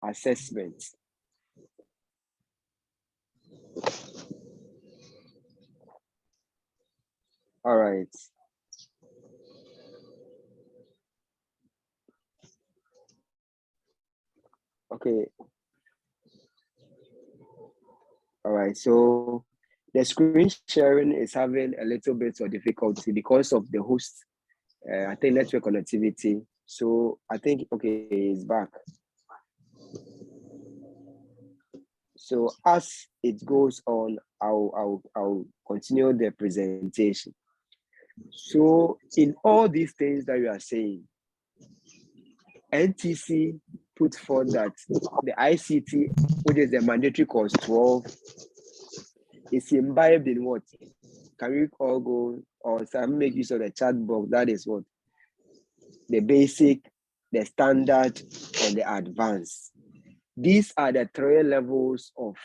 assessment. All right. Okay. All right. So the screen sharing is having a little bit of difficulty because of the host. I think network connectivity. So I think, okay, it's back. So as it goes on, I'll continue the presentation. So in all these things that you are saying, NTC put forth that the ICT, which is the mandatory course 12, is imbibed in what? Can we all go or some make use of the chat box? That is what? The basic, the standard, and the advanced. These are the 3 levels of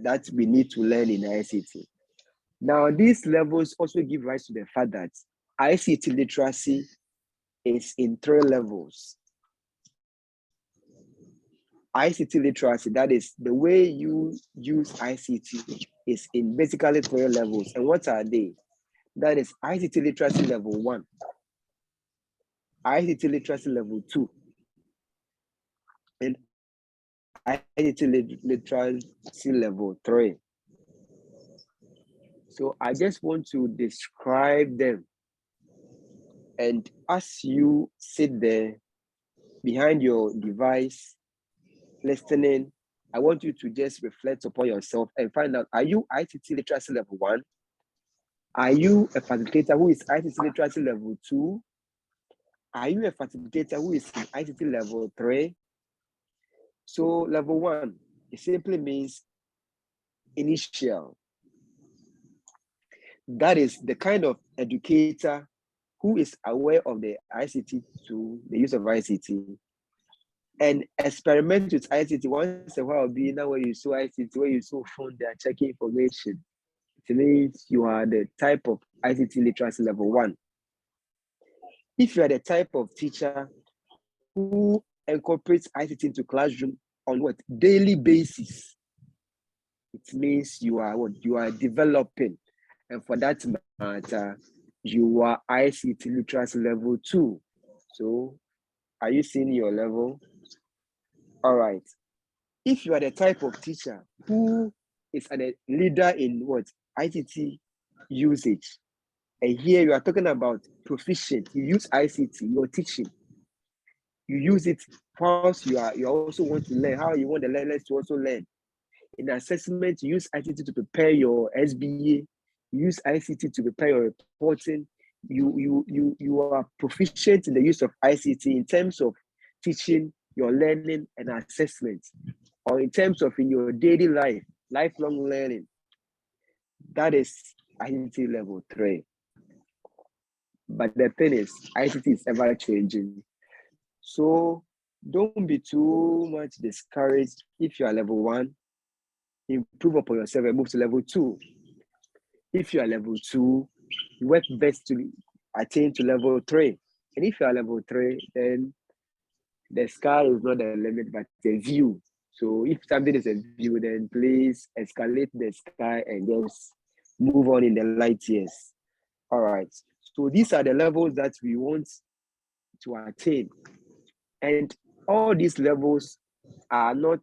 that we need to learn in ICT. Now, these levels also give rise to the fact that ICT literacy is in 3 levels. ICT literacy, that is the way you use ICT, is in basically 3 levels. And what are they? That is ICT literacy level 1, ICT literacy level 2, and ICT literacy level 3. So I just want to describe them. And as you sit there behind your device, listening, I want you to just reflect upon yourself and find out, are you ICT literacy level 1? Are you a facilitator who is ICT literacy level 2? Are you a facilitator who is in ICT level 3? So level 1, it simply means initial. That is the kind of educator who is aware of the ICT tool, the use of ICT, and experiment with ICT once in a while. Be now where you saw ICT, where you saw phone, they are checking information. It means you are the type of ICT literacy level 1. If you are the type of teacher who incorporates ICT into classroom on what daily basis, it means you are what you are developing, and for that matter, you are ICT literacy level 2. So, are you seeing your level? All right. If you are the type of teacher who is a leader in what ICT usage, and here you are talking about proficient, you use ICT, you're teaching, you use it whilst you also want to learn, how you want the learners to also learn. In assessment, you use ICT to prepare your SBA, you use ICT to prepare your reporting. You are proficient in the use of ICT in terms of teaching, your learning and assessment, or in terms of in your daily life, lifelong learning. That is ICT level 3. But the thing is, ICT is ever changing. So don't be too much discouraged if you are level 1. Improve upon yourself and move to level 2. If you are level 2, work best to attain to level 3. And if you are level 3, then the sky is not the limit, but the view. So if something is a view, then please escalate the sky and just move on in the light years. All right. So these are the levels that we want to attain. And all these levels are not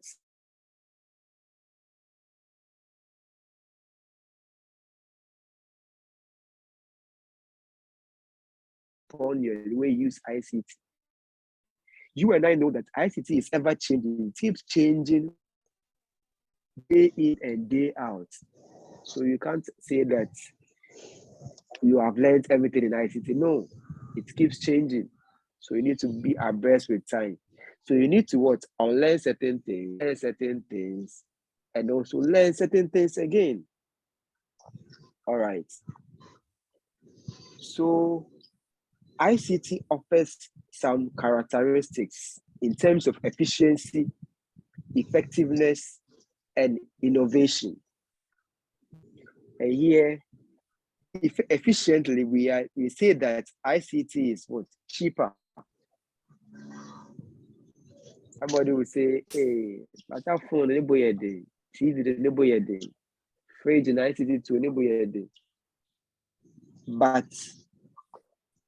upon your way you use ICT. You and I know that ICT is ever changing. It keeps changing day in and day out. So you can't say that you have learned everything in ICT. No, it keeps changing. So you need to be abreast with time. So you need to what? Unlearn certain things, learn certain things, and also learn certain things again. All right. So ICT offers some characteristics in terms of efficiency, effectiveness, and innovation. And here, efficiently, we say that ICT is what? Cheaper. Somebody will say, hey, but that phone, TV, fridge, and ICT to but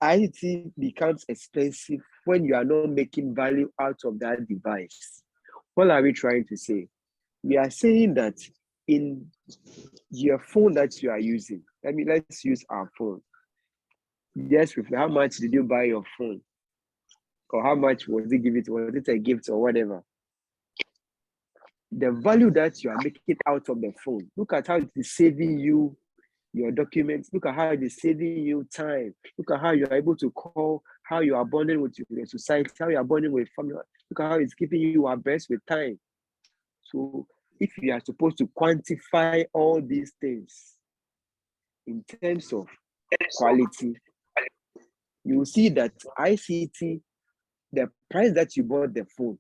ICT becomes expensive when you are not making value out of that device. What are we trying to say? We are saying that in your phone that you are using, let's use our phone. Yes, with how much did you buy your phone? Or how much was it given? Was it a gift or whatever? The value that you are making out of the phone, look at how it is saving you your documents. Look at how it is saving you time. Look at how you are able to call, how you are bonding with your society, how you are bonding with family. Look at how it's keeping you abreast with time. So if you are supposed to quantify all these things in terms of quality, you will see that ICT, the price that you bought the phone,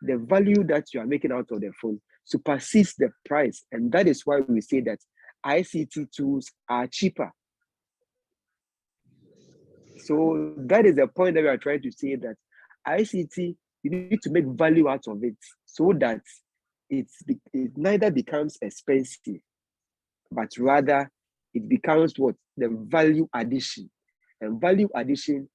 the value that you are making out of the phone supersedes the price. And that is why we say that ICT tools are cheaper. So that is the point that we are trying to say, that ICT, you need to make value out of it so that it neither becomes expensive, but rather it becomes what? The value addition. And value addition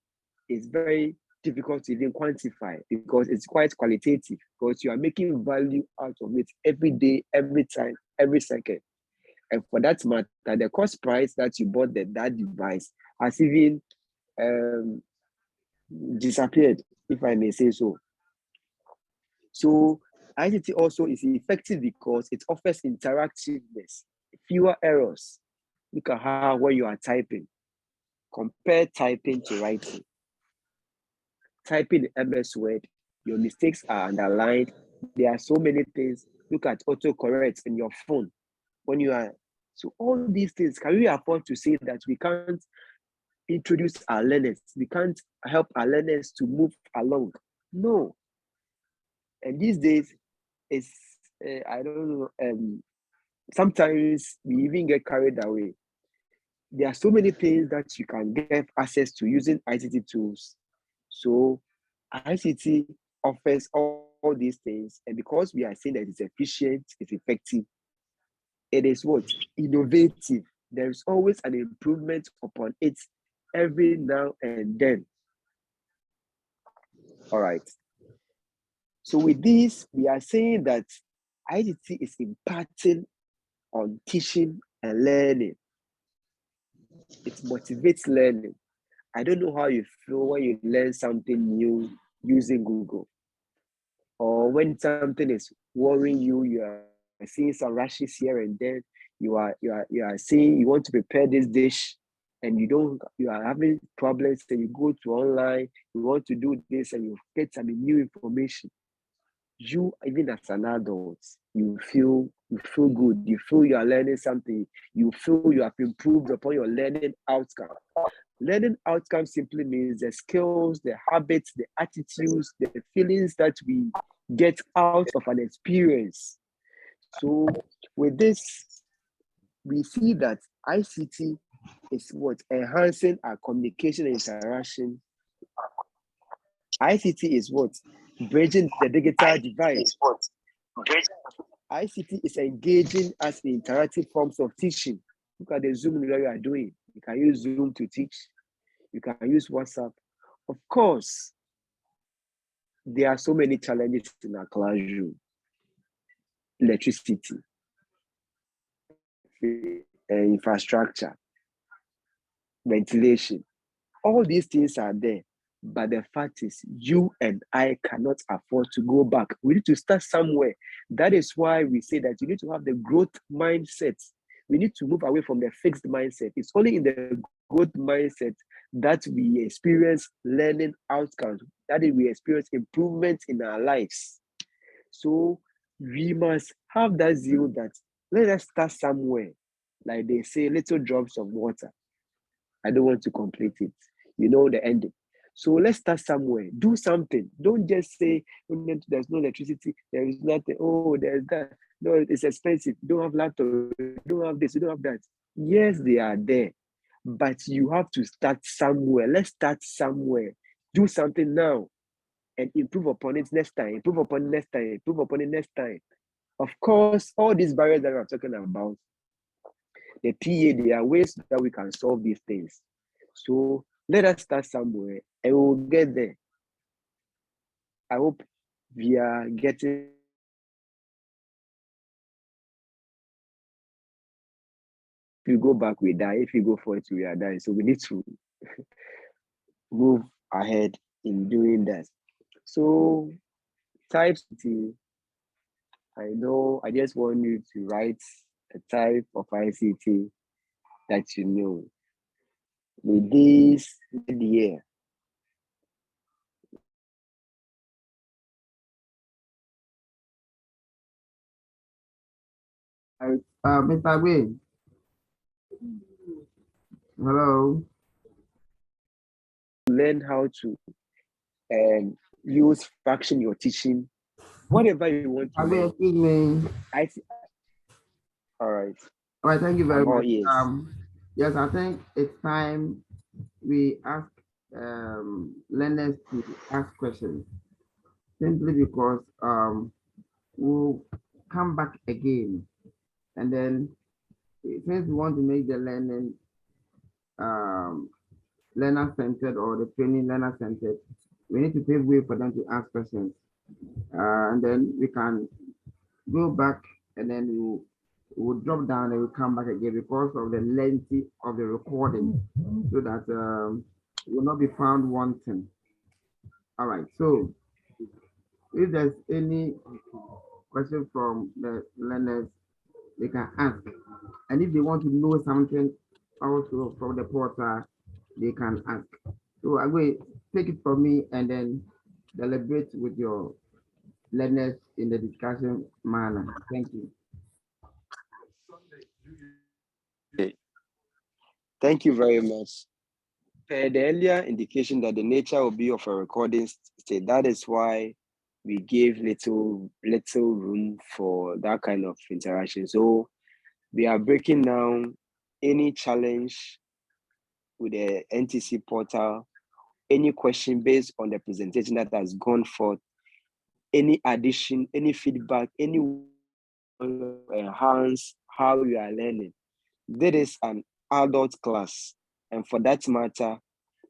is very difficult to even quantify because it's quite qualitative, because you are making value out of it every day, every time, every second. And for that matter, the cost price that you bought that device has even disappeared, if I may say so. So ICT also is effective because it offers interactiveness, fewer errors. Look at how when you are typing, compare typing to writing. Typing in MS Word, your mistakes are underlined. There are so many things. Look at autocorrect in your phone when you are. So all these things, can we afford to say that we can't introduce our learners? We can't help our learners to move along. No. And these days, it's I don't know. Sometimes we even get carried away. There are so many things that you can get access to using ICT tools. So ICT offers all these things, and because we are saying that it's efficient, it's effective, it is what? Innovative. There is always an improvement upon it every now and then. All right. So with this, we are saying that ICT is imparting on teaching and learning. It motivates learning. I don't know how you feel when you learn something new using Google, or when something is worrying you, you are seeing some rashes here and there, you are saying you want to prepare this dish and you are having problems, and you go to online, you want to do this and you get some new information. You, even as an adult, you feel good, you feel you are learning something, you feel you have improved upon your learning outcome. Learning outcome simply means the skills, the habits, the attitudes, the feelings that we get out of an experience. So with this, we see that ICT is what? Enhancing our communication and interaction. ICT is what? Bridging the digital divide. ICT is engaging us in interactive forms of teaching. Look at the Zoom that you are doing. You can use Zoom to teach. You can use WhatsApp. Of course, there are so many challenges in our classroom. Electricity, infrastructure, ventilation. All these things are there. But the fact is, you and I cannot afford to go back. We need to start somewhere. That is why we say that you need to have the growth mindset. We need to move away from the fixed mindset. It's only in the growth mindset that we experience learning outcomes, that is, we experience improvement in our lives. So we must have that zeal that let us start somewhere. Like they say, little drops of water. I don't want to complete it. You know the ending. So let's start somewhere. Do something. Don't just say, oh, there's no electricity, there is nothing. Oh, there's that. No, it's expensive. You don't have laptop. You don't have this. You don't have that. Yes, they are there. But you have to start somewhere. Let's start somewhere. Do something now. and improve upon it next time, improve upon it next time, improve upon it next time. Of course, all these barriers that we're talking about, the PA, there are ways that we can solve these things. So let us start somewhere and we'll get there. I hope we are getting. If you go back, we die. If you go forward, we are dying. So we need to move ahead in doing that. So types, I know, I just want you to write a type of ICT that you know. With this year. Mr. Gwe. Hello. Learn how to use fraction you're teaching, whatever you want to learn. Excuse me. All right. All right, thank you very I'm all much. ears. Yes, I think it's time we ask learners to ask questions simply because we'll come back again, and then since we want to make the learning learner centered or the training learner centered, we need to pave way for them to ask questions, and then we can go back and then we'll drop down and we'll come back again because of the length of the recording so that will not be found wanting. All right, so if there's any question from the learners, they can ask. And if they want to know something also from the portal, they can ask. So I will take it from me and then deliberate with your learners in the discussion manner. Thank you. Okay. Thank you very much. The earlier indication that the nature will be of a recording state, that is why we gave little room for that kind of interaction. So we are breaking down any challenge with the NTC portal, any question based on the presentation that has gone forth, any addition, any feedback, any enhance how you are learning. This is an adult class, and for that matter,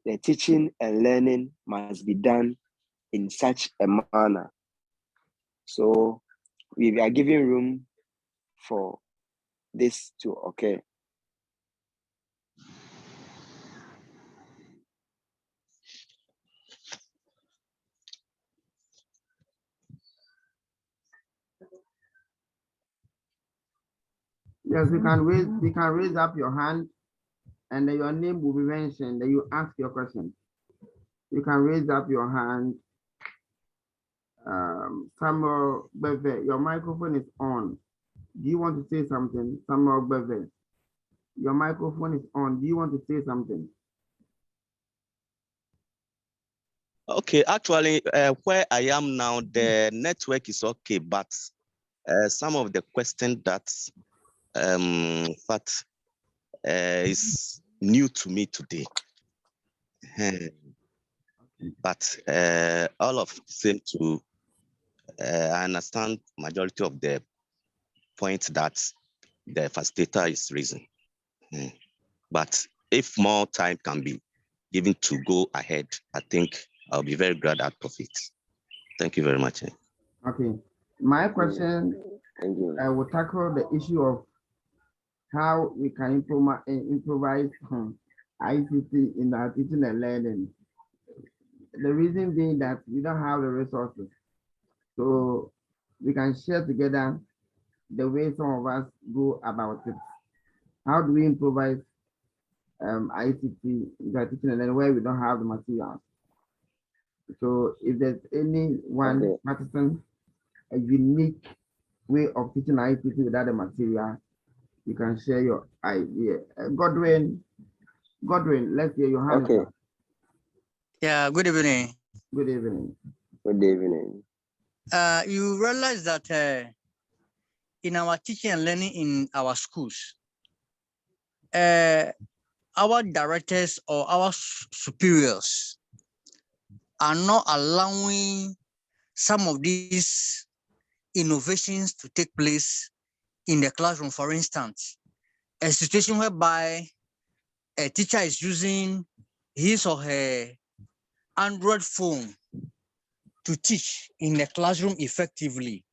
the teaching and learning must be done in such a manner. So we are giving room for this to occur. Yes, you can raise up your hand and then your name will be mentioned. Then you ask your question. You can raise up your hand. Samuel Beve, your microphone is on. Do you want to say something? Samuel Beve, your microphone is on. Do you want to say something? Okay, actually, where I am now, the network is okay, but some of the questions that is new to me today. But all of seem to I understand majority of the points that the facilitator is raising. But if more time can be given to go ahead, I think I'll be very glad out of it. Thank you very much. Okay. My question, I will tackle the issue of how we can improvise ICT in our teaching and learning. The reason being that we don't have the resources. So we can share together the way some of us go about it. How do we improvise ICT in our teaching and learning where we don't have the materials? So if there's anyone practicing a unique way of teaching ICT without the material, you can share your idea. Godwin, let's hear your hand. Okay. Yeah, good evening. Good evening. Good evening. You realize that in our teaching and learning in our schools, our directors or our superiors are not allowing some of these innovations to take place in the classroom. For instance, a situation whereby a teacher is using his or her Android phone to teach in the classroom effectively.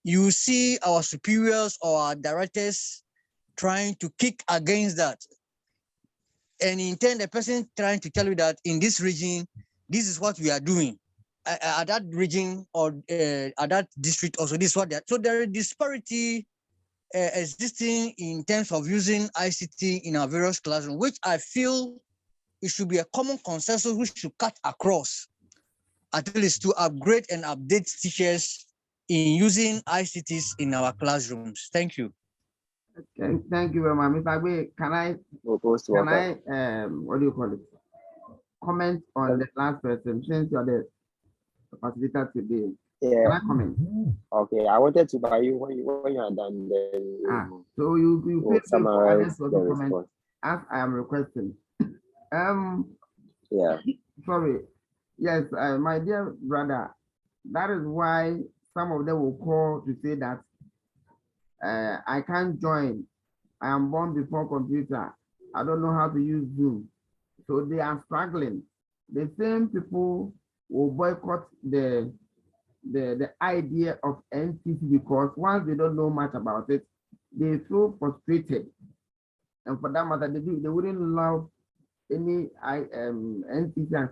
You see our superiors or our directors trying to kick against that. And in turn, the person trying to tell you that in this region, this is what we are doing. At that region or at that district also, this is what they are. So there is disparity existing in terms of using ICT in our various classrooms, which I feel it should be a common consensus which should cut across, at least to upgrade and update teachers in using ICTs in our classrooms. Thank you. Thank you very much. Mr. Agbe, can I what do you call it? Comment on the last person since you're the facilitator today. Yeah. Can I comment? Okay, I wanted to buy you when you are done. Then so you feel free for others to also comment response. as I am requesting. Yeah. Sorry. Yes, my dear brother, that is why some of them will call to say that I can't join. I am born before computer. I don't know how to use Zoom. So they are struggling. The same people will boycott the idea of NCC because once they don't know much about it, they feel frustrated. And for that matter, they wouldn't love any NCC as